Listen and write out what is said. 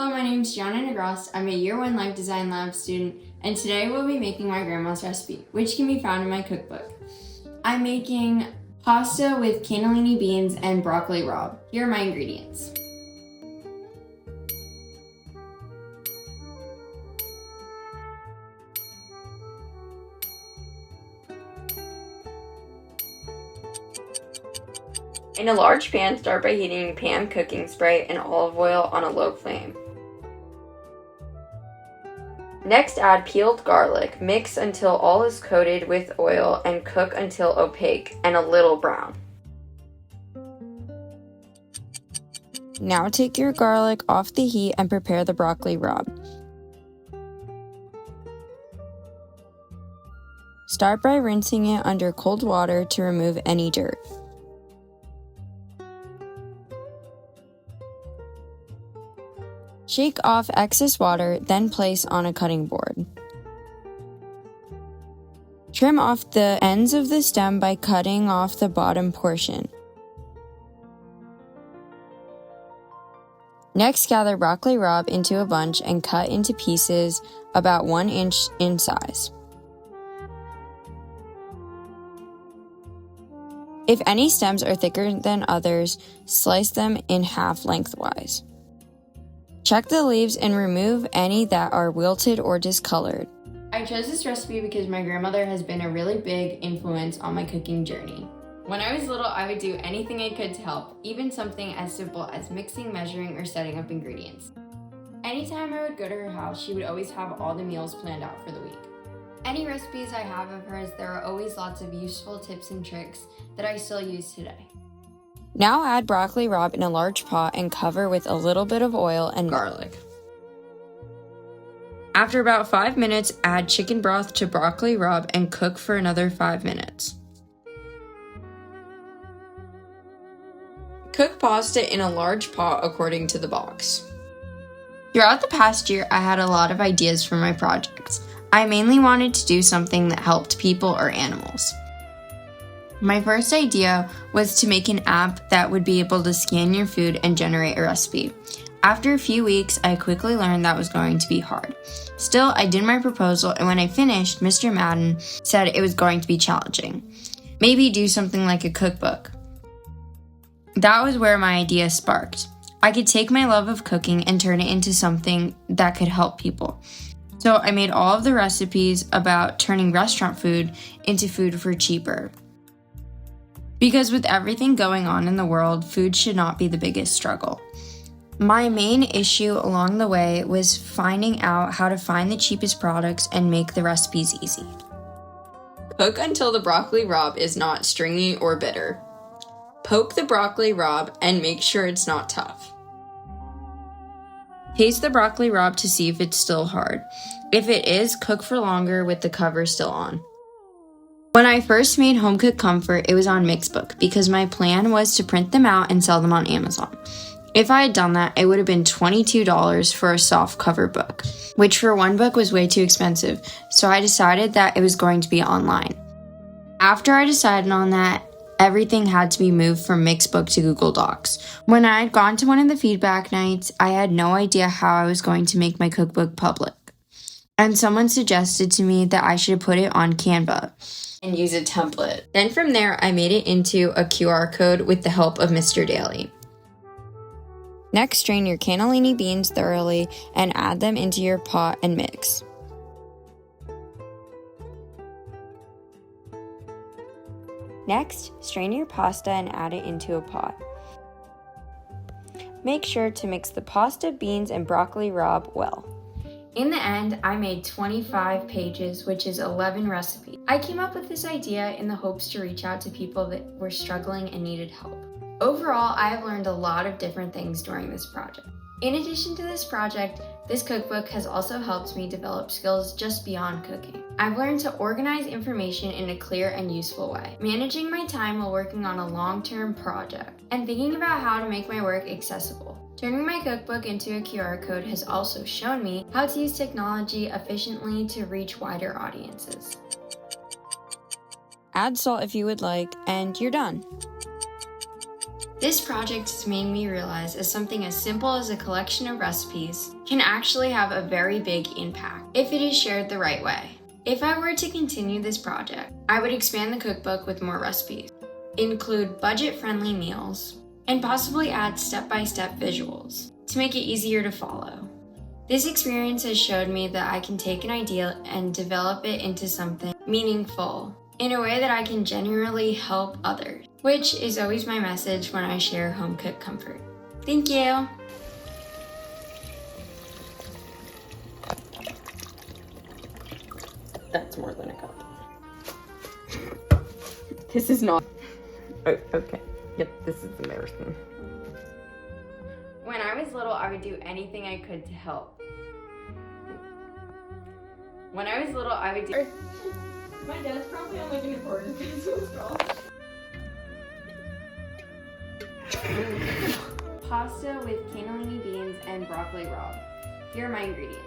Hello, my name is Gianna Nagrosst. I'm a Year 1 Life Design Lab student, and today we'll be making my grandma's recipe, which can be found in my cookbook. I'm making pasta with cannellini beans and broccoli rabe. Here are my ingredients. In a large pan, start by heating pan cooking spray and olive oil on a low flame. Next, add peeled garlic. Mix until all is coated with oil and cook until opaque and a little brown. Now take your garlic off the heat and prepare the broccoli rabe. Start by rinsing it under cold water to remove any dirt. Shake off excess water, then place on a cutting board. Trim off the ends of the stem by cutting off the bottom portion. Next, gather broccoli rabe into a bunch and cut into pieces about 1 inch in size. If any stems are thicker than others, slice them in half lengthwise. Check the leaves and remove any that are wilted or discolored. I chose this recipe because my grandmother has been a really big influence on my cooking journey. When I was little, I would do anything I could to help, even something as simple as mixing, measuring, or setting up ingredients. Anytime I would go to her house, she would always have all the meals planned out for the week. Any recipes I have of hers, there are always lots of useful tips and tricks that I still use today. Now add broccoli rabe in a large pot and cover with a little bit of oil and garlic. After about 5 minutes, add chicken broth to broccoli rabe and cook for another 5 minutes. Cook pasta in a large pot according to the box. Throughout the past year, I had a lot of ideas for my projects. I mainly wanted to do something that helped people or animals. My first idea was to make an app that would be able to scan your food and generate a recipe. After a few weeks, I quickly learned that was going to be hard. Still, I did my proposal, and when I finished, Mr. Madden said it was going to be challenging. Maybe do something like a cookbook. That was where my idea sparked. I could take my love of cooking and turn it into something that could help people. So I made all of the recipes about turning restaurant food into food for cheaper. Because with everything going on in the world, food should not be the biggest struggle. My main issue along the way was finding out how to find the cheapest products and make the recipes easy. Cook until the broccoli rabe is not stringy or bitter. Poke the broccoli rabe and make sure it's not tough. Taste the broccoli rabe to see if it's still hard. If it is, cook for longer with the cover still on. When I first made Home Cook Comfort, it was on Mixbook because my plan was to print them out and sell them on Amazon. If I had done that, it would have been $22 for a soft cover book, which for one book was way too expensive, so I decided that it was going to be online. After I decided on that, everything had to be moved from Mixbook to Google Docs. When I had gone to one of the feedback nights, I had no idea how I was going to make my cookbook public. And someone suggested to me that I should put it on Canva and use a template. Then from there, I made it into a QR code with the help of Mr. Daly. Next, strain your cannellini beans thoroughly and add them into your pot and mix. Next, strain your pasta and add it into a pot. Make sure to mix the pasta, beans, and broccoli rabe well. In the end, I made 25 pages, which is 11 recipes. I came up with this idea in the hopes to reach out to people that were struggling and needed help. Overall, I have learned a lot of different things during this project. In addition to this project, this cookbook has also helped me develop skills just beyond cooking. I've learned to organize information in a clear and useful way, managing my time while working on a long-term project, and thinking about how to make my work accessible. Turning my cookbook into a QR code has also shown me how to use technology efficiently to reach wider audiences. Add salt if you would like, and you're done. This project has made me realize that something as simple as a collection of recipes can actually have a very big impact if it is shared the right way. If I were to continue this project, I would expand the cookbook with more recipes, include budget-friendly meals, and possibly add step-by-step visuals to make it easier to follow. This experience has showed me that I can take an idea and develop it into something meaningful in a way that I can genuinely help others, which is always my message when I share home-cooked comfort. Thank you! That's more than a cup. This is not. Oh, okay. Yep, this is embarrassing. When I was little, I would do anything I could to help. When I was little, I would do... My dad's probably only going to record this so strong. Pasta with cannellini beans and broccoli rabe. Here are my ingredients.